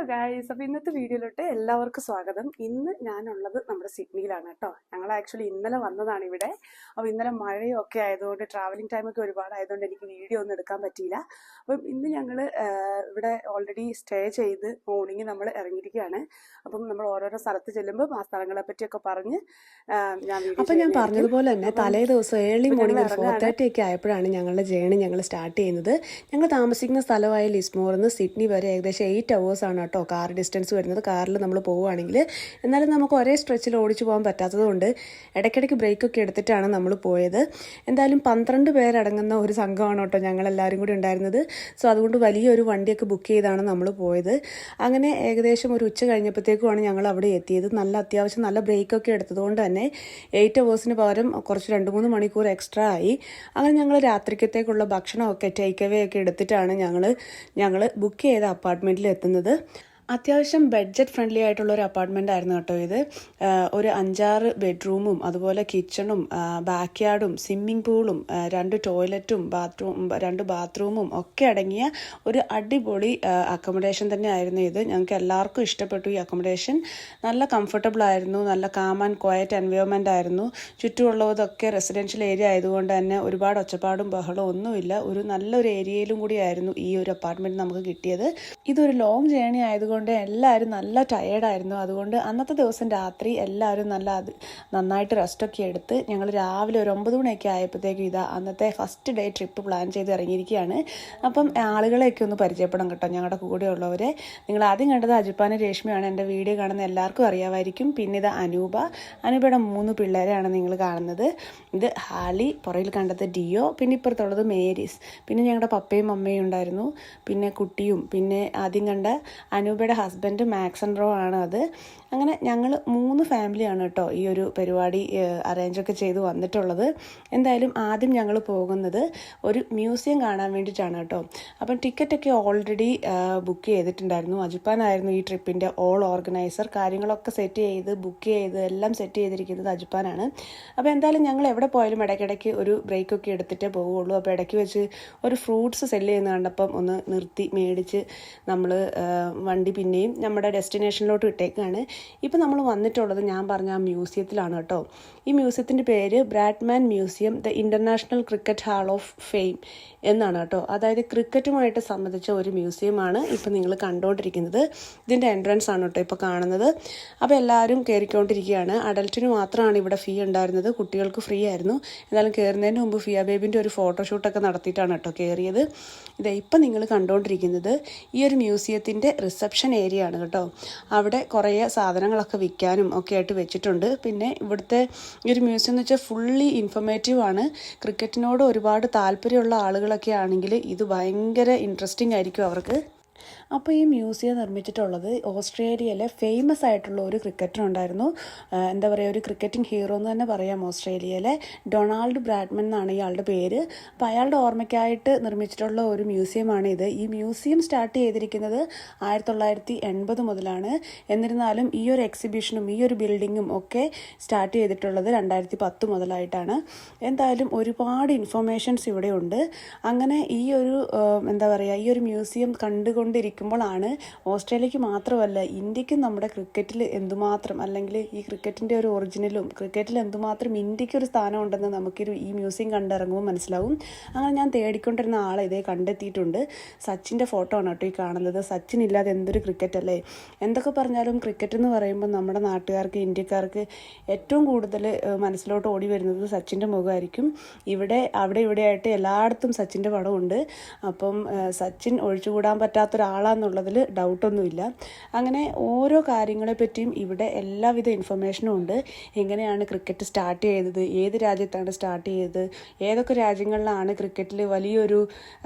Guys, അപ്പോൾ ഇന്നത്തെ വീഡിയോയിലോട്ട് എല്ലാവർക്കും സ്വാഗതം. ഇന്ന് ഞാനുള്ളത് നമ്മുടെ സിഡ്നിയിലാണ് കേട്ടോ. ഞങ്ങൾ ആക്ച്വലി ഇന്നലെ വന്നതാണ് ഇവിടെ. അപ്പോൾ ഇന്നലെ മഴയൊക്കെ ആയതുകൊണ്ട് ട്രാവലിംഗ് ടൈമൊക്കെ ഒരുപാടായതുകൊണ്ട് എനിക്ക് വീഡിയോ ഒന്നും എടുക്കാൻ പറ്റിയില്ല. അപ്പം ഇന്ന് ഞങ്ങൾ ഇവിടെ ഓൾറെഡി സ്റ്റേ ചെയ്ത് മോർണിംഗ് നമ്മൾ ഇറങ്ങിയിരിക്കുകയാണ്. അപ്പം നമ്മൾ ഓരോരോ സ്ഥലത്ത് ചെല്ലുമ്പോൾ ആ സ്ഥലങ്ങളെ പറ്റിയൊക്കെ പറഞ്ഞ് ഞാൻ പറഞ്ഞതുപോലെ തന്നെ തലേ ദിവസം ഏർലി മോർണിംഗ് 4:30 ഒക്കെ ആയപ്പോഴാണ് ഞങ്ങളുടെ ജേണി ഞങ്ങൾ സ്റ്റാർട്ട് ചെയ്യുന്നത്. ഞങ്ങൾ താമസിക്കുന്ന സ്ഥലമായ ലിസ്മോറിൽ നിന്ന് സിഡ്നി വരെ ഏകദേശം 8 hours ആണ് കേട്ടോ കാർ ഡിസ്റ്റൻസ് വരുന്നത്. കാറിൽ നമ്മൾ പോവുകയാണെങ്കിൽ എന്നാലും നമുക്ക് ഒരേ സ്ട്രെച്ചിൽ ഓടിച്ചു പോകാൻ പറ്റാത്തതുകൊണ്ട് ഇടയ്ക്കിടയ്ക്ക് ബ്രേക്കൊക്കെ എടുത്തിട്ടാണ് നമ്മൾ പോയത്. എന്തായാലും 12 പേരടങ്ങുന്ന ഒരു സംഘമാണ് കേട്ടോ ഞങ്ങളെല്ലാവരും കൂടി ഉണ്ടായിരുന്നത്. സോ അതുകൊണ്ട് വലിയൊരു വണ്ടിയൊക്കെ ബുക്ക് ചെയ്താണ് നമ്മൾ പോയത്. അങ്ങനെ ഏകദേശം ഒരു ഉച്ച കഴിഞ്ഞപ്പോഴത്തേക്കുമാണ് ഞങ്ങൾ അവിടെ എത്തിയത്. അത്യാവശ്യം നല്ല ബ്രേക്കൊക്കെ എടുത്തതുകൊണ്ട് തന്നെ 8 hours പകരം കുറച്ച് 2-3 മണിക്കൂർ എക്സ്ട്രാ ആയി. അങ്ങനെ ഞങ്ങൾ രാത്രിക്കത്തേക്കുള്ള ഭക്ഷണമൊക്കെ ടേക്ക് അവേ ഒക്കെ എടുത്തിട്ടാണ് ഞങ്ങൾ ബുക്ക് ചെയ്ത അപ്പാർട്ട്മെൻറ്റിൽ എത്തുന്നത്. അത്യാവശ്യം ബഡ്ജറ്റ് ഫ്രണ്ട്ലി ആയിട്ടുള്ള ഒരു അപ്പാർട്ട്മെൻ്റ് ആയിരുന്നു കേട്ടോ ഇത്. ഒരു 5-6 ബെഡ്റൂമും അതുപോലെ കിച്ചണും ബാക്ക് യാർഡും സ്വിമ്മിംഗ് പൂളും 2 ടോയ്ലറ്റും 2 ബാത്റൂമും ഒക്കെ അടങ്ങിയ ഒരു അടിപൊളി അക്കോമഡേഷൻ തന്നെ ആയിരുന്നു ഇത്. ഞങ്ങൾക്ക് എല്ലാവർക്കും ഇഷ്ടപ്പെട്ടു ഈ അക്കോമഡേഷൻ. നല്ല കംഫർട്ടബിൾ ആയിരുന്നു, നല്ല കാം ആൻഡ് ക്വയറ്റ് എൻവയോൺമെൻ്റ് ആയിരുന്നു. ചുറ്റുമുള്ളതൊക്കെ റെസിഡൻഷ്യൽ ഏരിയ ആയതുകൊണ്ട് തന്നെ ഒരുപാട് ഒച്ചപ്പാടും ബഹളവും ഒന്നുമില്ല. നല്ലൊരു ഏരിയയിലും കൂടിയായിരുന്നു ഈ ഒരു അപ്പാർട്ട്മെൻറ്റ് നമുക്ക് കിട്ടിയത്. ഇതൊരു ലോങ് ജേണി ആയതുകൊണ്ട് എല്ലാവരും നല്ല ടയേർഡായിരുന്നു. അതുകൊണ്ട് അന്നത്തെ ദിവസം രാത്രി എല്ലാവരും നന്നായിട്ട് റെസ്റ്റൊക്കെ എടുത്ത് ഞങ്ങൾ രാവിലെ ഒരു 9 മണിയൊക്കെ ആയപ്പോഴത്തേക്കും അന്നത്തെ ഫസ്റ്റ് ഡേ ട്രിപ്പ് പ്ലാൻ ചെയ്ത് ഇറങ്ങിയിരിക്കുകയാണ്. അപ്പം ആളുകളെയൊക്കെ ഒന്ന് പരിചയപ്പെടാം കേട്ടോ, ഞങ്ങളുടെ കൂടെയുള്ളവരെ. നിങ്ങൾ ആദ്യം കണ്ടത് അജിപ്പാനും രേഷ്മയാണ്. എൻ്റെ വീഡിയോ കാണുന്ന എല്ലാവർക്കും അറിയാമായിരിക്കും. പിന്നെ ഇത് അനൂപയുടെ 3 പിള്ളേരെയാണ് നിങ്ങൾ കാണുന്നത്. ഇത് ഹാലി, പുറയിൽ കണ്ടത് ഡിയോ, പിന്നെ ഇപ്പുറത്തുള്ളത് മേരീസ്, പിന്നെ ഞങ്ങളുടെ പപ്പയും അമ്മയും ഉണ്ടായിരുന്നു, പിന്നെ കുട്ടിയും, പിന്നെ ആദ്യം കണ്ട അനൂപയുടെ ഹസ്ബൻഡ് മാക്സൻഡ്രോ ആണ് അത്. അങ്ങനെ ഞങ്ങൾ 3 ഫാമിലിയാണ് കേട്ടോ ഈ ഒരു പരിപാടി അറേഞ്ചൊക്കെ ചെയ്ത് വന്നിട്ടുള്ളത്. എന്തായാലും ആദ്യം ഞങ്ങൾ പോകുന്നത് ഒരു മ്യൂസിയം കാണാൻ വേണ്ടിയിട്ടാണ് കേട്ടോ. അപ്പം ടിക്കറ്റൊക്കെ ഓൾറെഡി ബുക്ക് ചെയ്തിട്ടുണ്ടായിരുന്നു. അജിപ്പാനായിരുന്നു ഈ ട്രിപ്പിൻ്റെ ഓൾ ഓർഗനൈസർ. കാര്യങ്ങളൊക്കെ സെറ്റ് ചെയ്ത് ബുക്ക് ചെയ്ത് എല്ലാം സെറ്റ് ചെയ്തിരിക്കുന്നത് അജിപ്പാനാണ്. അപ്പോൾ എന്തായാലും ഞങ്ങൾ എവിടെ പോയാലും ഇടയ്ക്കിടയ്ക്ക് ഒരു ബ്രേക്കൊക്കെ എടുത്തിട്ടേ പോവുള്ളൂ. അപ്പോൾ ഇടയ്ക്ക് വെച്ച് ഒരു ഫ്രൂട്ട്സ് സെല്ല് ചെയ്യുന്ന കണ്ടപ്പം ഒന്ന് നിർത്തി മേടിച്ച് നമ്മൾ വണ്ടി പിന്നെയും നമ്മുടെ ഡെസ്റ്റിനേഷനിലോട്ട് ഇട്ടേക്കാണ്. ഇപ്പോൾ നമ്മൾ വന്നിട്ടുള്ളത് ഞാൻ പറഞ്ഞ ആ മ്യൂസിയത്തിലാണ് കേട്ടോ. ഈ മ്യൂസിയത്തിൻ്റെ പേര് Bradman museum the international cricket hall of fame എന്നാണ് കേട്ടോ. അതായത് ക്രിക്കറ്റുമായിട്ട് സംബന്ധിച്ച ഒരു മ്യൂസിയമാണ് ഇപ്പോൾ നിങ്ങൾ കണ്ടുകൊണ്ടിരിക്കുന്നത്. ഇതിൻ്റെ എൻട്രൻസ് ആണ് കേട്ടോ ഇപ്പോൾ കാണുന്നത്. അപ്പോൾ എല്ലാവരും കയറിക്കൊണ്ടിരിക്കുകയാണ്. അഡൽറ്റിന് മാത്രമാണ് ഇവിടെ ഫീ ഉണ്ടായിരുന്നത്, കുട്ടികൾക്ക് ഫ്രീ ആയിരുന്നു. എന്നാലും കയറുന്നതിന് മുമ്പ് ഫിയ ബേബിൻ്റെ ഒരു ഫോട്ടോഷൂട്ടൊക്കെ നടത്തിയിട്ടാണ് കേട്ടോ കയറിയത്. ഇപ്പം നിങ്ങൾ കണ്ടുകൊണ്ടിരിക്കുന്നത് ഈ ഒരു മ്യൂസിയത്തിൻ്റെ റിസപ്ഷൻ ഏരിയ ആണ് കേട്ടോ. അവിടെ കുറേ സാധനങ്ങളൊക്കെ വിൽക്കാനും ഒക്കെ ആയിട്ട് വെച്ചിട്ടുണ്ട്. പിന്നെ ഇവിടുത്തെ ഈ ഒരു മ്യൂസിയം എന്ന് വെച്ചാൽ ഫുള്ളി ഇൻഫർമേറ്റീവ് ആണ്. ക്രിക്കറ്റിനോട് ഒരുപാട് താല്പര്യമുള്ള ആളുകളൊക്കെ ആണെങ്കിൽ ഇത് ഭയങ്കര ഇൻട്രസ്റ്റിംഗ് ആയിരിക്കും അവർക്ക്. അപ്പോൾ ഈ മ്യൂസിയം നിർമ്മിച്ചിട്ടുള്ളത് ഓസ്ട്രേലിയയിലെ ഫേമസ് ആയിട്ടുള്ള ഒരു ക്രിക്കറ്റർ ഉണ്ടായിരുന്നു. എന്താ പറയുക, ഒരു ക്രിക്കറ്റിംഗ് ഹീറോ എന്ന് തന്നെ പറയാം. ഓസ്ട്രേലിയയിലെ ഡൊണാൾഡ് ബ്രാഡ്മൻ എന്നാണ് ഇയാളുടെ പേര്. അപ്പോൾ അയാളുടെ ഓർമ്മയ്ക്കായിട്ട് നിർമ്മിച്ചിട്ടുള്ള ഒരു മ്യൂസിയമാണ് ഇത്. ഈ മ്യൂസിയം സ്റ്റാർട്ട് ചെയ്തിരിക്കുന്നത് 1980 മുതലാണ്. എന്നിരുന്നാലും ഈ ഒരു എക്സിബിഷനും ഈ ഒരു ബിൽഡിങ്ങും ഒക്കെ സ്റ്റാർട്ട് ചെയ്തിട്ടുള്ളത് 2010 മുതലായിട്ടാണ്. എന്തായാലും ഒരുപാട് ഇൻഫർമേഷൻസ് ഇവിടെ ഉണ്ട്. അങ്ങനെ ഈ ഒരു മ്യൂസിയം കണ്ടുകൊണ്ടിരിക്കുമ്പോഴാണ് ഓസ്ട്രേലിയക്ക് മാത്രമല്ല ഇന്ത്യക്കും നമ്മുടെ ക്രിക്കറ്റിൽ എന്തുമാത്രം, അല്ലെങ്കിൽ ഈ ക്രിക്കറ്റിൻ്റെ ഒരു ഒറിജിനലും ക്രിക്കറ്റിൽ എന്തുമാത്രം ഇന്ത്യക്ക് ഒരു സ്ഥാനം ഉണ്ടെന്ന് ഈ മ്യൂസിയം കണ്ടിറങ്ങുമ്പോൾ മനസ്സിലാവും. അങ്ങനെ ഞാൻ തേടിക്കൊണ്ടിരുന്ന ആളെ ഇതേ കണ്ടെത്തിയിട്ടുണ്ട്. സച്ചിൻ്റെ ഫോട്ടോ ആണ് കേട്ടോ ഈ കാണുന്നത്. സച്ചിൻ ഇല്ലാതെ എന്തൊരു ക്രിക്കറ്റ് അല്ലേ. എന്തൊക്കെ പറഞ്ഞാലും ക്രിക്കറ്റ് എന്ന് പറയുമ്പോൾ നമ്മുടെ നാട്ടുകാർക്ക്, ഇന്ത്യക്കാർക്ക് ഏറ്റവും കൂടുതൽ മനസ്സിലോട്ട് ഓടി വരുന്നത് സച്ചിൻ്റെ മുഖമായിരിക്കും. ഇവിടെയായിട്ട് എല്ലായിടത്തും സച്ചിൻ്റെ പടമുണ്ട്. അപ്പം സച്ചിൻ ഒഴിച്ചുകൂടാൻ പറ്റാത്തൊരാളാന്നുള്ളതിൽ ഡൗട്ടൊന്നുമില്ല. അങ്ങനെ ഓരോ കാര്യങ്ങളെ പറ്റിയും ഇവിടെ എല്ലാവിധ ഇൻഫർമേഷനും ഉണ്ട്. എങ്ങനെയാണ് ക്രിക്കറ്റ് സ്റ്റാർട്ട് ചെയ്തത്, ഏത് രാജ്യത്താണ് സ്റ്റാർട്ട് ചെയ്തത്, ഏതൊക്കെ രാജ്യങ്ങളിലാണ് ക്രിക്കറ്റിൽ വലിയൊരു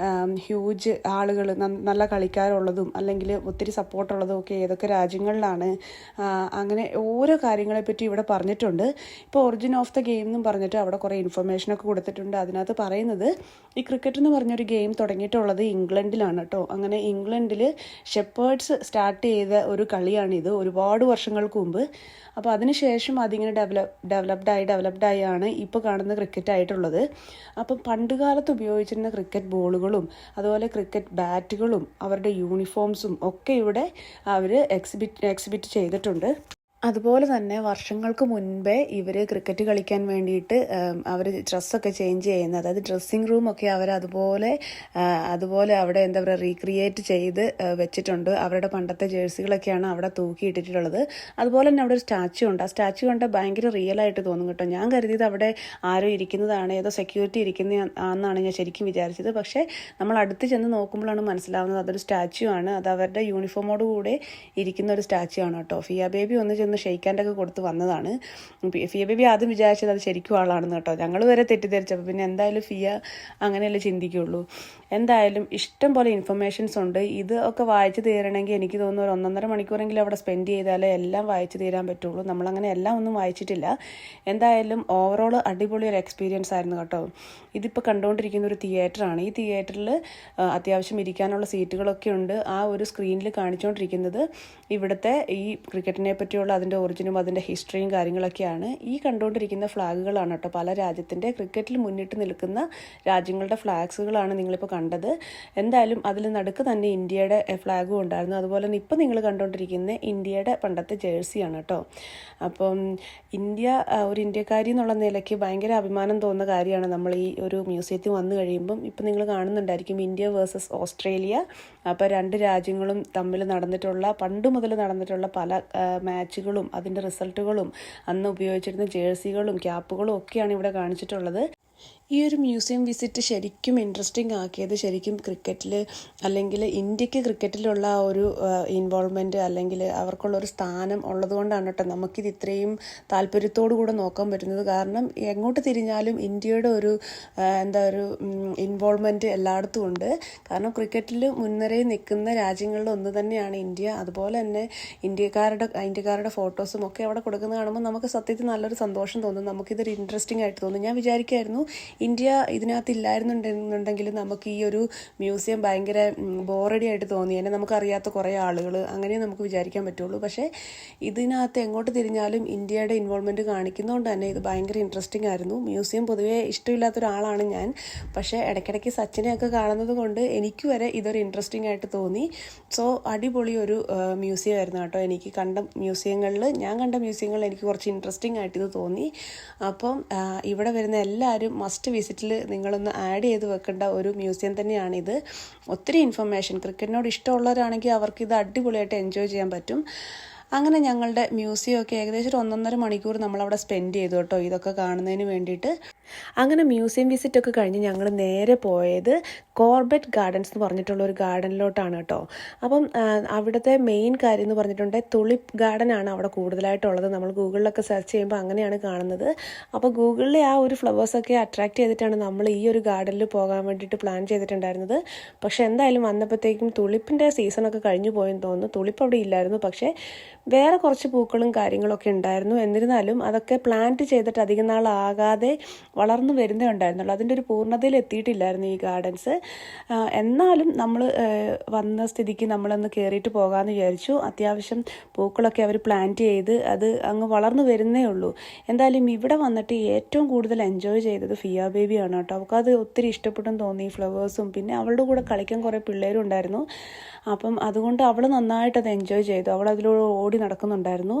ഹ്യൂജ് ആളുകൾ, നല്ല കളിക്കാരുള്ളതും അല്ലെങ്കിൽ ഒത്തിരി സപ്പോർട്ടുള്ളതും ഒക്കെ ഏതൊക്കെ രാജ്യങ്ങളിലാണ്. അങ്ങനെ ഓരോ കാര്യങ്ങളെപ്പറ്റി ഇവിടെ പറഞ്ഞിട്ടുണ്ട്. ഇപ്പോൾ ഒറിജിൻ ഓഫ് ദ ഗെയിം എന്നും പറഞ്ഞിട്ട് അവിടെ കുറേ ഇൻഫർമേഷനൊക്കെ കൊടുത്തിട്ടുണ്ട്. അതിനകത്ത് പറയുന്നത് ഈ ക്രിക്കറ്റ് എന്ന് പറഞ്ഞൊരു ഗെയിം തുടങ്ങിയിട്ടുള്ളത് ഇംഗ്ലണ്ടിലാണ് കേട്ടോ. അങ്ങനെ ഇംഗ്ലണ്ടിൽ ഇംഗ്ലണ്ടിൽ ഷെപ്പേർഡ്സ് സ്റ്റാർട്ട് ചെയ്ത ഒരു കളിയാണിത് ഒരുപാട് വർഷങ്ങൾക്ക് മുമ്പ്. അപ്പോൾ അതിനുശേഷം അതിങ്ങനെ ഡെവലപ്ഡായി ആണ് ഇപ്പോൾ കാണുന്ന ക്രിക്കറ്റ് ആയിട്ടുള്ളത്. അപ്പം പണ്ടുകാലത്ത് ഉപയോഗിച്ചിരുന്ന ക്രിക്കറ്റ് ബോളുകളും അതുപോലെ ക്രിക്കറ്റ് ബാറ്റുകളും അവരുടെ യൂണിഫോംസും ഒക്കെ ഇവിടെ അവർ എക്സിബിറ്റ് ചെയ്തിട്ടുണ്ട്. അതുപോലെ തന്നെ വർഷങ്ങൾക്ക് മുൻപേ ഇവർ ക്രിക്കറ്റ് കളിക്കാൻ വേണ്ടിയിട്ട് അവർ ഡ്രസ്സൊക്കെ ചേഞ്ച് ചെയ്യുന്നത്, അതായത് ഡ്രസ്സിങ് റൂമൊക്കെ അവർ അതുപോലെ അവിടെ എന്താ പറയുക റീക്രിയേറ്റ് ചെയ്ത് വെച്ചിട്ടുണ്ട്. അവരുടെ പണ്ടത്തെ ജേഴ്സികളൊക്കെയാണ് അവിടെ തൂക്കിയിട്ടിട്ടുള്ളത്. അതുപോലെ തന്നെ അവിടെ ഒരു സ്റ്റാച്ചു ഉണ്ട്. ആ സ്റ്റാച്ചു കണ്ട ഭയങ്കര റിയൽ ആയിട്ട് തോന്നും കേട്ടോ. ഞാൻ കരുതിയത് അവിടെ ആരോ ഇരിക്കുന്നതാണ്, ഏതോ സെക്യൂരിറ്റി ഇരിക്കുന്നതാണെന്നാണ് ഞാൻ ശരിക്കും വിചാരിച്ചത്. പക്ഷേ നമ്മൾ അടുത്ത് ചെന്ന് നോക്കുമ്പോഴാണ് മനസ്സിലാവുന്നത് അതൊരു സ്റ്റാച്ചു ആണ്. അത് അവരുടെ യൂണിഫോമോട് കൂടെ ഇരിക്കുന്ന ഒരു സ്റ്റാച്ചു ആണ് കേട്ടോ. ഫിയ ബേബി ഒന്ന് ചെന്ന് ഷെയ്ക്കാൻ്റെയൊക്കെ കൊടുത്ത് വന്നതാണ്. ഫിയ ബേബി ആദ്യം വിചാരിച്ചത് അത് ശരിക്കും ആളാണെന്ന് കേട്ടോ. ഞങ്ങൾ വരെ തെറ്റിദ്ധരിച്ചപ്പോൾ പിന്നെ എന്തായാലും ഫിയ അങ്ങനെയല്ലേ ചിന്തിക്കുള്ളൂ. എന്തായാലും ഇഷ്ടം പോലെ ഇൻഫർമേഷൻസ് ഉണ്ട്. ഇത് ഒക്കെ വായിച്ച് തീരണമെങ്കിൽ എനിക്ക് തോന്നുന്നു ഒരു 1.5 മണിക്കൂറെങ്കിലും അവിടെ സ്പെൻഡ് ചെയ്താലേ എല്ലാം വായിച്ച് തീരാൻ പറ്റുള്ളൂ. നമ്മളങ്ങനെ എല്ലാം ഒന്നും വായിച്ചിട്ടില്ല. എന്തായാലും ഓവറോൾ അടിപൊളി ഒരു എക്സ്പീരിയൻസ് ആയിരുന്നു കേട്ടോ. ഇതിപ്പോൾ കണ്ടുകൊണ്ടിരിക്കുന്ന ഒരു തിയേറ്ററാണ്. ഈ തിയേറ്ററിൽ അത്യാവശ്യം ഇരിക്കാനുള്ള സീറ്റുകളൊക്കെ ഉണ്ട്. ആ ഒരു സ്ക്രീനിൽ കാണിച്ചുകൊണ്ടിരിക്കുന്നത് ഇവിടുത്തെ ഈ ക്രിക്കറ്റിനെ പറ്റിയുള്ള അതിൻ്റെ ഒറിജിനും അതിൻ്റെ ഹിസ്റ്ററിയും കാര്യങ്ങളൊക്കെയാണ്. ഈ കണ്ടുകൊണ്ടിരിക്കുന്ന ഫ്ലാഗുകളാണ് കേട്ടോ പല രാജ്യത്തിൻ്റെ ക്രിക്കറ്റിൽ മുന്നിട്ട് നിൽക്കുന്ന രാജ്യങ്ങളുടെ ഫ്ലാഗ്സുകളാണ് നിങ്ങളിപ്പോൾ കണ്ടത്. എന്തായാലും അതിൽ നടുക്ക് തന്നെ ഇന്ത്യയുടെ ഫ്ലാഗും ഉണ്ടായിരുന്നു. അതുപോലെ തന്നെ ഇപ്പോൾ നിങ്ങൾ കണ്ടുകൊണ്ടിരിക്കുന്ന ഇന്ത്യയുടെ പണ്ടത്തെ ജേഴ്സിയാണ് കേട്ടോ. അപ്പം ഒരു ഇന്ത്യക്കാരി എന്നുള്ള നിലയ്ക്ക് ഭയങ്കര അഭിമാനം തോന്നുന്ന കാര്യമാണ് നമ്മൾ ഈ ഒരു മ്യൂസിയത്തിൽ വന്നു കഴിയുമ്പം. ഇപ്പം നിങ്ങൾ കാണുന്നുണ്ടായിരിക്കും ഇന്ത്യ വേഴ്സസ് ഓസ്ട്രേലിയ. അപ്പോൾ 2 രാജ്യങ്ങളും തമ്മിൽ പണ്ട് മുതൽ നടന്നിട്ടുള്ള പല മാച്ചുകളും അതിൻ്റെ റിസൾട്ടുകളും അന്ന് ഉപയോഗിച്ചിരുന്ന ജേഴ്സികളും ക്യാപ്പുകളും ഒക്കെയാണ് ഇവിടെ കാണിച്ചിട്ടുള്ളത്. ഈ ഒരു മ്യൂസിയം വിസിറ്റ് ശരിക്കും ഇൻട്രസ്റ്റിംഗ് ആക്കിയത് ശരിക്കും ക്രിക്കറ്റിൽ അല്ലെങ്കിൽ ഇന്ത്യക്ക് ക്രിക്കറ്റിലുള്ള ആ ഒരു ഇൻവോൾവ്മെൻറ്റ് അല്ലെങ്കിൽ അവർക്കുള്ളൊരു സ്ഥാനം ഉള്ളതുകൊണ്ടാണ് കേട്ടോ നമുക്കിത് ഇത്രയും താല്പര്യത്തോടു കൂടെ നോക്കാൻ പറ്റുന്നത്. കാരണം എങ്ങോട്ട് തിരിഞ്ഞാലും ഇന്ത്യയുടെ ഒരു ഇൻവോൾവ്മെൻറ്റ് എല്ലായിടത്തും ഉണ്ട്. കാരണം ക്രിക്കറ്റിൽ മുൻനിരയിൽ നിൽക്കുന്ന രാജ്യങ്ങളിൽ ഒന്ന് തന്നെയാണ് ഇന്ത്യ. അതുപോലെ തന്നെ ഇന്ത്യക്കാരുടെ ഫോട്ടോസും ഒക്കെ അവിടെ കൊടുക്കുന്നത് കാണുമ്പോൾ നമുക്ക് സത്യത്തിൽ നല്ലൊരു സന്തോഷം തോന്നും. നമുക്കിതൊരു ഇൻട്രസ്റ്റിംഗ് ആയിട്ട് തോന്നും. ഞാൻ വിചാരിക്കുമായിരുന്നു ഇന്ത്യ ഇതിനകത്ത് ഇല്ലായിരുന്നുണ്ടെങ്കിൽ നമുക്ക് ഈ ഒരു മ്യൂസിയം ഭയങ്കര ബോറടി ആയിട്ട് തോന്നിയേനെ, നമുക്കറിയാത്ത കുറേ ആളുകൾ അങ്ങനെ നമുക്ക് വിചാരിക്കാൻ പറ്റുള്ളൂ. പക്ഷേ ഇതിനകത്ത് എങ്ങോട്ട് തിരിഞ്ഞാലും ഇന്ത്യയുടെ ഇൻവോൾവ്മെൻറ്റ് കാണിക്കുന്നതുകൊണ്ട് തന്നെ ഇത് ഭയങ്കര ഇൻട്രസ്റ്റിംഗ് ആയിരുന്നു. മ്യൂസിയം പൊതുവേ ഇഷ്ടമില്ലാത്ത ഒരാളാണ് ഞാൻ. പക്ഷേ ഇടയ്ക്കിടയ്ക്ക് സച്ചിനെയൊക്കെ കാണുന്നത് കൊണ്ട് എനിക്ക് വരെ ഇതൊരു ഇൻട്രസ്റ്റിംഗ് ആയിട്ട് തോന്നി. സോ അടിപൊളി ഒരു മ്യൂസിയം ആയിരുന്നു കേട്ടോ. ഞാൻ കണ്ട മ്യൂസിയങ്ങളിൽ എനിക്ക് കുറച്ച് ഇൻട്രസ്റ്റിംഗ് ആയിട്ട് ഇത് തോന്നി. അപ്പം ഇവിടെ വരുന്ന എല്ലാവരും മസ്റ്റ് വിസിറ്റിൽ നിങ്ങളൊന്ന് ആഡ് ചെയ്ത് വെക്കേണ്ട ഒരു മ്യൂസിയം തന്നെയാണിത്. ഒത്തിരി ഇൻഫർമേഷൻ ക്രിക്കറ്റിനോട് ഇഷ്ടമുള്ളവരാണെങ്കിൽ അവർക്ക് ഇത് അടിപൊളിയായിട്ട് എൻജോയ് ചെയ്യാൻ പറ്റും. അങ്ങനെ ഞങ്ങളുടെ മ്യൂസിയമൊക്കെ ഏകദേശം ഒരു 1.5 മണിക്കൂർ നമ്മളവിടെ സ്പെൻഡ് ചെയ്തു കേട്ടോ ഇതൊക്കെ കാണുന്നതിന് വേണ്ടിയിട്ട്. അങ്ങനെ മ്യൂസിയം വിസിറ്റൊക്കെ കഴിഞ്ഞ് ഞങ്ങൾ നേരെ പോയത് കോർബറ്റ് ഗാർഡൻസ് എന്ന് പറഞ്ഞിട്ടുള്ള ഒരു ഗാർഡനിലോട്ടാണ് കേട്ടോ. അപ്പം അവിടുത്തെ മെയിൻ കാര്യം എന്ന് പറഞ്ഞിട്ടുണ്ടെങ്കിൽ തുളിപ്പ് ഗാർഡനാണ് അവിടെ കൂടുതലായിട്ടുള്ളത്. നമ്മൾ ഗൂഗിളിലൊക്കെ സെർച്ച് ചെയ്യുമ്പോൾ അങ്ങനെയാണ് കാണുന്നത്. അപ്പോൾ ഗൂഗിളിലെ ആ ഒരു ഫ്ലവേഴ്സൊക്കെ അട്രാക്റ്റ് ചെയ്തിട്ടാണ് നമ്മൾ ഈ ഒരു ഗാർഡനിൽ പോകാൻ വേണ്ടിയിട്ട് പ്ലാൻ ചെയ്തിട്ടുണ്ടായിരുന്നത്. പക്ഷേ എന്തായാലും വന്നപ്പോഴത്തേക്കും തുളിപ്പിൻ്റെ സീസണൊക്കെ കഴിഞ്ഞു പോയെന്ന് തോന്നുന്നു. തുളിപ്പ് അവിടെ ഇല്ലായിരുന്നു. പക്ഷേ വേറെ കുറച്ച് പൂക്കളും കാര്യങ്ങളൊക്കെ ഉണ്ടായിരുന്നു. എന്നിരുന്നാലും അതൊക്കെ പ്ലാന്റ് ചെയ്തിട്ട് അധികം നാളാകാതെ വളർന്നു വരുന്നേ ഉണ്ടായിരുന്നുള്ളൂ. അതിൻ്റെ ഒരു പൂർണ്ണതയിൽ എത്തിയിട്ടില്ലായിരുന്നു ഈ ഗാർഡൻസ്. എന്നാലും നമ്മൾ വന്ന സ്ഥിതിക്ക് നമ്മളൊന്ന് കയറിയിട്ട് പോകാമെന്ന് വിചാരിച്ചു. അത്യാവശ്യം പൂക്കളൊക്കെ അവർ പ്ലാന്റ് ചെയ്ത് അത് അങ്ങ് വളർന്നു വരുന്നേ ഉള്ളൂ. എന്തായാലും ഇവിടെ വന്നിട്ട് ഏറ്റവും കൂടുതൽ എൻജോയ് ചെയ്തത് ഫിയ ബേബിയാണ് കേട്ടോ. അവൾക്കത് ഒത്തിരി ഇഷ്ടപ്പെട്ടെന്ന് തോന്നി ഫ്ലവേഴ്സും. പിന്നെ അവളുടെ കൂടെ കളിക്കാൻ കുറേ പിള്ളേരും ഉണ്ടായിരുന്നു. അപ്പം അതുകൊണ്ട് അവൾ നന്നായിട്ടത് എൻജോയ് ചെയ്തു. അവൾ അതിലൂടെ ഓടി നടക്കുന്നുണ്ടായിരുന്നു.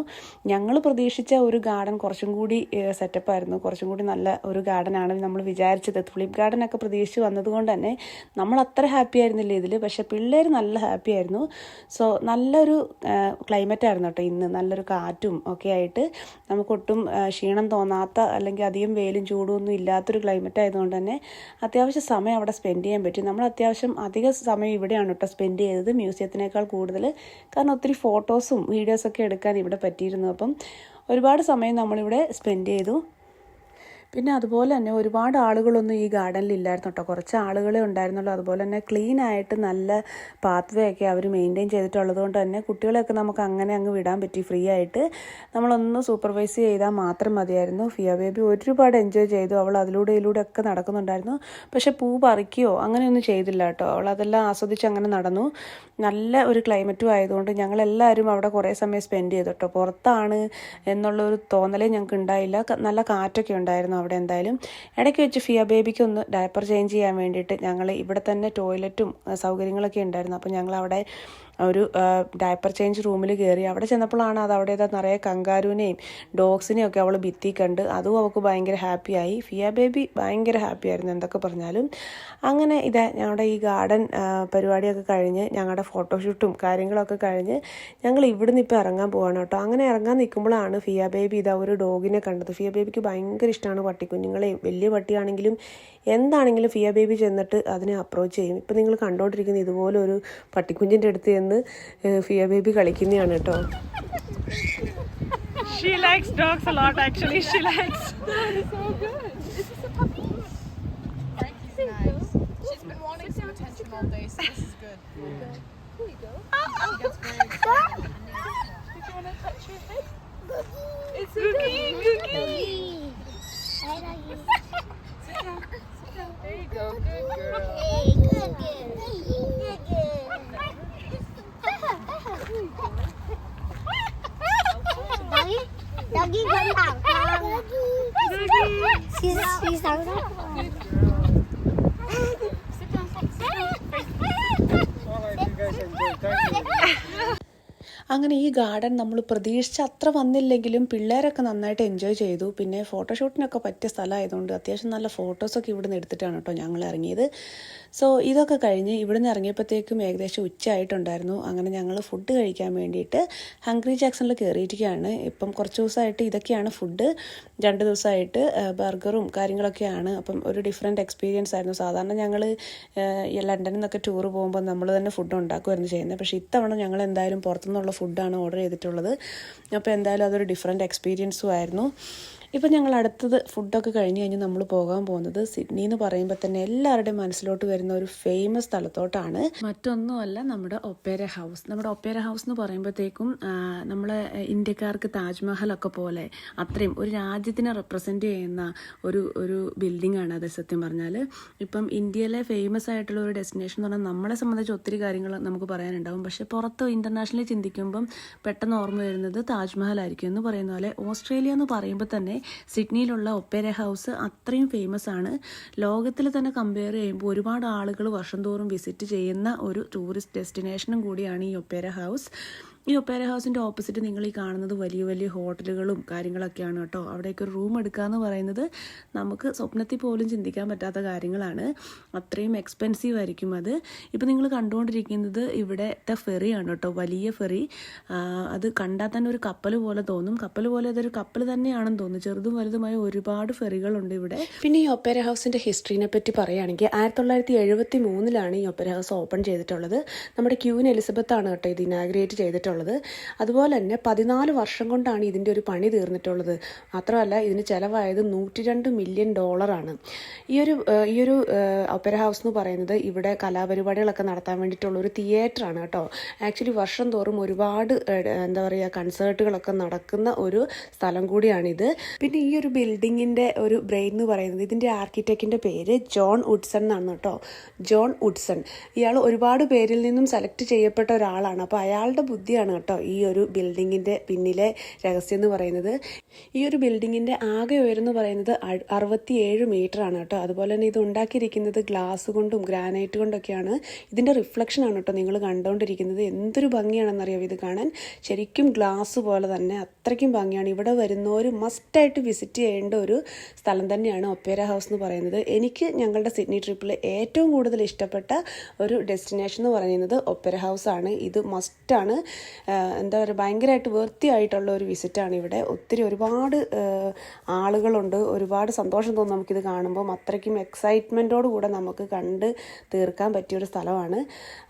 ഞങ്ങൾ പ്രതീക്ഷിച്ച ഒരു ഗാർഡൻ കുറച്ചും കൂടി സെറ്റപ്പായിരുന്നു. കുറച്ചും കൂടി നല്ല ഒരു ഗാർഡനാണ് നമ്മൾ വിചാരിച്ചത്. തുളിപ്പ് ഗാർഡനൊക്കെ പ്രതീക്ഷിച്ച് വന്നതുകൊണ്ട് തന്നെ നമ്മൾ അത്ര ഹാപ്പി ആയിരുന്നില്ല ഇതിൽ. പക്ഷേ പിള്ളേർ നല്ല ഹാപ്പി ആയിരുന്നു. സോ നല്ലൊരു ക്ലൈമറ്റ് ആയിരുന്നു കേട്ടോ ഇന്ന്. നല്ലൊരു കാറ്റും ഒക്കെ ആയിട്ട് നമുക്കൊട്ടും ക്ഷീണം തോന്നാത്ത അല്ലെങ്കിൽ അധികം വെയിലും ചൂടും ഒന്നും ഇല്ലാത്തൊരു ക്ലൈമറ്റ് ആയതുകൊണ്ട് തന്നെ അത്യാവശ്യം സമയം അവിടെ സ്പെൻഡ് ചെയ്യാൻ പറ്റി. നമ്മൾ അത്യാവശ്യം അധിക സമയം ഇവിടെയാണ് കേട്ടോ സ്പെൻഡ് ചെയ്തത് മ്യൂസിയത്തിനേക്കാൾ കൂടുതൽ. കാരണം ഒത്തിരി ഫോട്ടോസും വീഡിയോസൊക്കെ എടുക്കാൻ ഇവിടെ പറ്റിയിരുന്നു. അപ്പം ഒരുപാട് സമയം നമ്മളിവിടെ സ്പെൻഡ് ചെയ്തു. പിന്നെ അതുപോലെ തന്നെ ഒരുപാട് ആളുകളൊന്നും ഈ ഗാർഡനിൽ ഇല്ലായിരുന്നു കേട്ടോ, കുറച്ച് ആളുകളെ ഉണ്ടായിരുന്നുള്ളൂ. അതുപോലെ തന്നെ ക്ലീൻ ആയിട്ട് നല്ല പാത്ത് വേ ഒക്കെ അവർ മെയിൻറ്റെയിൻ ചെയ്തിട്ടുള്ളത് കൊണ്ട് തന്നെ കുട്ടികളെയൊക്കെ നമുക്ക് അങ്ങനെ അങ്ങ് വിടാൻ പറ്റി ഫ്രീ ആയിട്ട്. നമ്മളൊന്ന് സൂപ്പർവൈസ് ചെയ്താൽ മാത്രം മതിയായിരുന്നു. ഫിയ ബേബി ഒരുപാട് എൻജോയ് ചെയ്തു. അവൾ അതിലൂടെ ഇതിലൂടെ ഒക്കെ നടക്കുന്നുണ്ടായിരുന്നു. പക്ഷെ പൂ പറിക്കുകയോ അങ്ങനെയൊന്നും ചെയ്തില്ല കേട്ടോ. അവൾ അതെല്ലാം ആസ്വദിച്ച് അങ്ങനെ നടന്നു. നല്ല ഒരു ക്ലൈമറ്റും ആയതുകൊണ്ട് ഞങ്ങളെല്ലാവരും അവിടെ കുറേ സമയം സ്പെൻഡ് ചെയ്തു കേട്ടോ. പുറത്താണ് എന്നുള്ളൊരു തോന്നലേ ഞങ്ങൾക്ക് ഉണ്ടായില്ല. നല്ല കാറ്റൊക്കെ ഉണ്ടായിരുന്നു അവിടെ. എന്തായാലും ഇടയ്ക്ക് വെച്ച് ഫിയ ബേബിക്ക് ഒന്ന് ഡയപ്പർ ചേഞ്ച് ചെയ്യാൻ വേണ്ടിയിട്ട് ഞങ്ങൾ ഇവിടെ തന്നെ ടോയ്ലറ്റും സൗകര്യങ്ങളൊക്കെ ഉണ്ടായിരുന്നു. അപ്പോൾ ഞങ്ങൾ അവിടെ ഒരു ഡയപ്പർ ചേഞ്ച് റൂമിൽ കയറി. അവിടെ ചെന്നപ്പോഴാണ് അത് അവിടെ നിറയെ കങ്കാരുവിനെയും ഡോഗ്സിനെയും ഒക്കെ അവൾ ഭിത്തി കണ്ട്. അതും അവൾക്ക് ഭയങ്കര ഹാപ്പിയായി. ഫിയ ബേബി ഭയങ്കര ഹാപ്പി ആയിരുന്നു എന്തൊക്കെ പറഞ്ഞാലും. അങ്ങനെ ഞങ്ങളുടെ ഈ ഗാർഡൻ പരിപാടിയൊക്കെ കഴിഞ്ഞ് ഞങ്ങളുടെ ഫോട്ടോഷൂട്ടും കാര്യങ്ങളൊക്കെ കഴിഞ്ഞ് ഞങ്ങൾ ഇവിടുന്ന് ഇപ്പോൾ ഇറങ്ങാൻ പോവാണ് കേട്ടോ. അങ്ങനെ ഇറങ്ങാൻ നിൽക്കുമ്പോഴാണ് ഫിയ ബേബി ഒരു ഡോഗിനെ കണ്ടത്. ഫിയ ബേബിക്ക് ഭയങ്കര ഇഷ്ടമാണ് പട്ടിക്കുഞ്ഞുങ്ങളെയും. വലിയ പട്ടിയാണെങ്കിലും എന്താണെങ്കിലും ഫിയ ബേബി ചെന്നിട്ട് അതിനെ അപ്രോച്ച് ചെയ്യും. ഇപ്പം നിങ്ങൾ കണ്ടുകൊണ്ടിരിക്കുന്ന ഇതുപോലെ ഒരു പട്ടിക്കുഞ്ഞിൻ്റെ അടുത്ത് ചെന്ന് ഫിയ ബേബി കളിക്കുന്നതാണ് കേട്ടോ. She likes dogs a lot actually. She likes. That is so good. Is this a puppy? Frankie's nice. She's been wanting some attention all day, so this is good. Here you go. She gets very excited. Did you want to touch her head? It's a Googie. Sit down. There you go. Good girl. Doggy con thảo con. She's thảo đó. Sit down. അങ്ങനെ ഈ garden നമ്മൾ പ്രതീക്ഷിച്ച അത്ര വന്നില്ലെങ്കിലും പിള്ളേരൊക്കെ നന്നായിട്ട് enjoy ചെയ്തു. പിന്നെ ഫോട്ടോഷൂട്ടിനൊക്കെ പറ്റിയ സ്ഥലമായതുകൊണ്ട് അത്യാവശ്യം നല്ല ഫോട്ടോസൊക്കെ ഇവിടുന്ന് എടുത്തിട്ടാണ് കേട്ടോ ഞങ്ങൾ ഇറങ്ങിയത്. സോ ഇതൊക്കെ കഴിഞ്ഞ് ഇവിടുന്ന് ഇറങ്ങിയപ്പോഴത്തേക്കും ഏകദേശം ഉച്ചയായിട്ടുണ്ടായിരുന്നു. അങ്ങനെ ഞങ്ങൾ ഫുഡ് കഴിക്കാൻ വേണ്ടിയിട്ട് ഹംഗ്രി ജാക്സണിൽ കയറിയിരിക്കുകയാണ്. ഇപ്പം കുറച്ച് ദിവസമായിട്ട് ഇതൊക്കെയാണ് ഫുഡ്. 2 ദിവസമായിട്ട് ബർഗറും കാര്യങ്ങളൊക്കെയാണ്. അപ്പം ഒരു ഡിഫറെൻറ്റ് എക്സ്പീരിയൻസ് ആയിരുന്നു. സാധാരണ ഞങ്ങൾ ലണ്ടനിൽ നിന്നൊക്കെ ടൂർ പോകുമ്പോൾ നമ്മൾ തന്നെ ഫുഡ് ഉണ്ടാക്കുമായിരുന്നു ചെയ്യുന്നത്. പക്ഷേ ഇത്തവണ ഞങ്ങൾ എന്തായാലും പുറത്തുനിന്നുള്ള ഫുഡാണ് ഓർഡർ ചെയ്തിട്ടുള്ളത്. അപ്പോൾ എന്തായാലും അതൊരു ഡിഫറെൻറ്റ് എക്സ്പീരിയൻസും ആയിരുന്നു. ഇപ്പം ഞങ്ങൾ അടുത്തത് ഫുഡൊക്കെ കഴിഞ്ഞ് കഴിഞ്ഞ് നമ്മൾ പോകാൻ പോകുന്നത് സിഡ്നി എന്ന് പറയുമ്പോൾ തന്നെ എല്ലാവരുടെയും മനസ്സിലോട്ട് വരുന്ന ഒരു ഫേമസ് സ്ഥലത്തോട്ടാണ്. മറ്റൊന്നുമല്ല, നമ്മുടെ ഒപ്പേര ഹൗസ്. നമ്മുടെ ഒപ്പേര ഹൗസ് എന്ന് പറയുമ്പോഴത്തേക്കും നമ്മളെ ഇന്ത്യക്കാർക്ക് താജ്മഹലൊക്കെ പോലെ അത്രയും ഒരു രാജ്യത്തിനെ റെപ്രസെൻറ്റ് ചെയ്യുന്ന ഒരു ബിൽഡിംഗ് ആണ് അത്. സത്യം പറഞ്ഞാൽ ഇപ്പം ഇന്ത്യയിലെ ഫേമസ് ആയിട്ടുള്ള ഒരു ഡെസ്റ്റിനേഷൻ എന്ന് പറഞ്ഞാൽ നമ്മളെ സംബന്ധിച്ച് ഒത്തിരി കാര്യങ്ങൾ നമുക്ക് പറയാനുണ്ടാവും. പക്ഷേ പുറത്ത് ഇൻ്റർനാഷണലി ചിന്തിക്കുമ്പം പെട്ടെന്ന് ഓർമ്മ വരുന്നത് താജ്മഹലായിരിക്കും. എന്ന് പറയുന്ന പോലെ ഓസ്ട്രേലിയ എന്ന് പറയുമ്പോൾ തന്നെ സിഡ്നിയിലുള്ള ഒപ്പേര ഹൗസ് അത്രയും ഫേമസ് ആണ്. ലോകത്തിൽ തന്നെ കമ്പയർ ചെയ്യുമ്പോൾ ഒരുപാട് ആളുകൾ വർഷം തോറും വിസിറ്റ് ചെയ്യുന്ന ഒരു ടൂറിസ്റ്റ് ഡെസ്റ്റിനേഷനും കൂടിയാണ് ഈ ഒപ്പേര ഹൗസ്. ഈ ഒപ്പേര ഹൗസിൻ്റെ ഓപ്പോസിറ്റ് നിങ്ങൾ ഈ കാണുന്നത് വലിയ വലിയ ഹോട്ടലുകളും കാര്യങ്ങളൊക്കെയാണ് കേട്ടോ. അവിടേക്ക് ഒരു റൂം എടുക്കുക എന്ന് പറയുന്നത് നമുക്ക് സ്വപ്നത്തിൽ പോലും ചിന്തിക്കാൻ പറ്റാത്ത കാര്യങ്ങളാണ്. അത്രയും എക്സ്പെൻസീവ് ആയിരിക്കും അത്. ഇപ്പോൾ നിങ്ങൾ കണ്ടുകൊണ്ടിരിക്കുന്നത് ഇവിടുത്തെ ഫെറിയാണ് കേട്ടോ, വലിയ ഫെറി. അത് കണ്ടാൽ തന്നെ ഒരു കപ്പൽ പോലെ തോന്നും. കപ്പൽ പോലെ അതൊരു കപ്പൽ തന്നെയാണെന്ന് തോന്നുന്നു. ചെറുതും വലുതുമായ ഒരുപാട് ഫെറികളുണ്ട് ഇവിടെ. പിന്നെ ഈ ഒപ്പേര ഹൗസിൻ്റെ ഹിസ്റ്ററിനെ പറ്റി പറയുകയാണെങ്കിൽ 1973 ഈ ഒപ്പേര ഹൗസ് ഓപ്പൺ ചെയ്തിട്ടുള്ളത്. നമ്മുടെ ക്യൂൻ എലിസബത്ത് ആണ് കേട്ടോ ഇത് ഇനാഗ്രേറ്റ് ചെയ്തിട്ടുള്ളത്. അതുപോലെ തന്നെ 14 വർഷം കൊണ്ടാണ് ഇതിൻ്റെ ഒരു പണി തീർന്നിട്ടുള്ളത്. മാത്രമല്ല ഇതിന് ചിലവായത് $102 മില്യൺ. ഈ ഒരു ഒപ്പേര ഹൗസ് എന്ന് പറയുന്നത് ഇവിടെ കലാപരിപാടികളൊക്കെ നടത്താൻ വേണ്ടിയിട്ടുള്ള ഒരു തിയേറ്ററാണ് കേട്ടോ. ആക്ച്വലി വർഷം തോറും ഒരുപാട് കൺസേർട്ടുകളൊക്കെ നടക്കുന്ന ഒരു സ്ഥലം കൂടിയാണിത്. പിന്നെ ഈ ഒരു ബിൽഡിങ്ങിൻ്റെ ഒരു ബ്രെയിൻ എന്ന് പറയുന്നത് ഇതിൻ്റെ ആർക്കിടെക്റ്റിൻ്റെ പേര് ജോൺ വുഡ്സൺ എന്നാണ് കേട്ടോ. ജോൺ വുഡ്സൺ. ഇയാൾ ഒരുപാട് പേരിൽ നിന്നും സെലക്ട് ചെയ്യപ്പെട്ട ഒരാളാണ്. അപ്പോൾ അയാളുടെ ബുദ്ധിയാണ് കേട്ടോ ഈ ഒരു ബിൽഡിങ്ങിൻ്റെ പിന്നിലെ രഹസ്യം എന്ന് പറയുന്നത്. ഈ ഒരു ബിൽഡിങ്ങിൻ്റെ ആകെ ഉയരം എന്ന് പറയുന്നത് 67 മീറ്ററാണ് കേട്ടോ. അതുപോലെ തന്നെ ഇത് ഉണ്ടാക്കിയിരിക്കുന്നത് ഗ്ലാസ് കൊണ്ടും ഗ്രാനൈറ്റ് കൊണ്ടൊക്കെയാണ്. ഇതിൻ്റെ റിഫ്ലക്ഷനാണ് കേട്ടോ നിങ്ങൾ കണ്ടുകൊണ്ടിരിക്കുന്നത്. എന്തൊരു ഭംഗിയാണെന്നറിയാം ഇത് കാണാൻ. ശരിക്കും ഗ്ലാസ് പോലെ തന്നെ അത്രയ്ക്കും ഭംഗിയാണ്. ഇവിടെ വരുന്നവർ മസ്റ്റായിട്ട് വിസിറ്റ് ചെയ്യേണ്ട ഒരു സ്ഥലം തന്നെയാണ് ഒപ്പേര ഹൗസ് എന്ന് പറയുന്നത്. എനിക്ക് ഞങ്ങളുടെ സിഡ്നി ട്രിപ്പിൽ ഏറ്റവും കൂടുതൽ ഇഷ്ടപ്പെട്ട ഒരു ഡെസ്റ്റിനേഷൻ എന്ന് പറയുന്നത് ഒപ്പേര ഹൗസ് ആണ്. ഇത് മസ്റ്റാണ്. എന്താ പറയുക ഭയങ്കരമായിട്ട് വൃത്തിയായിട്ടുള്ള ഒരു വിസിറ്റാണ് ഇവിടെ. ഒരുപാട് ആളുകളുണ്ട്. ഒരുപാട് സന്തോഷം തോന്നും നമുക്കിത് കാണുമ്പം. അത്രയ്ക്കും എക്സൈറ്റ്മെൻറ്റോട് കൂടെ നമുക്ക് കണ്ട് തീർക്കാൻ പറ്റിയൊരു സ്ഥലമാണ്.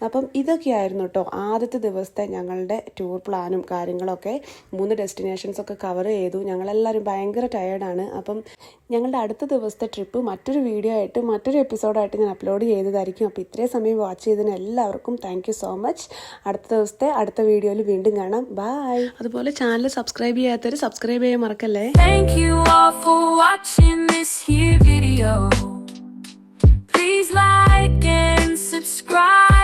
അപ്പം ഇതൊക്കെയായിരുന്നു കേട്ടോ ആദ്യത്തെ ദിവസത്തെ ഞങ്ങളുടെ ടൂർ പ്ലാനും കാര്യങ്ങളൊക്കെ. 3 ഡെസ്റ്റിനേഷൻസൊക്കെ കവർ ചെയ്തു. ഞങ്ങളെല്ലാവരും ഭയങ്കര ടയേർഡാണ്. അപ്പം ഞങ്ങളുടെ അടുത്ത ദിവസത്തെ ട്രിപ്പ് മറ്റൊരു വീഡിയോ ആയിട്ട് മറ്റൊരു എപ്പിസോഡായിട്ട് ഞാൻ അപ്ലോഡ് ചെയ്തതായിരിക്കും. അപ്പോൾ ഇത്രയും സമയം വാച്ച് ചെയ്തതിന് എല്ലാവർക്കും താങ്ക് യു സോ മച്ച്. അടുത്ത ദിവസത്തെ അടുത്ത വീഡിയോയിൽ വീണ്ടും കാണാം. ബൈ. അതുപോലെ ചാനൽ സബ്സ്ക്രൈബ് ചെയ്യാത്തവർ സബ്സ്ക്രൈബ് ചെയ്യാൻ മറക്കല്ലേ. Thank you all for watching this here video. Please like and subscribe.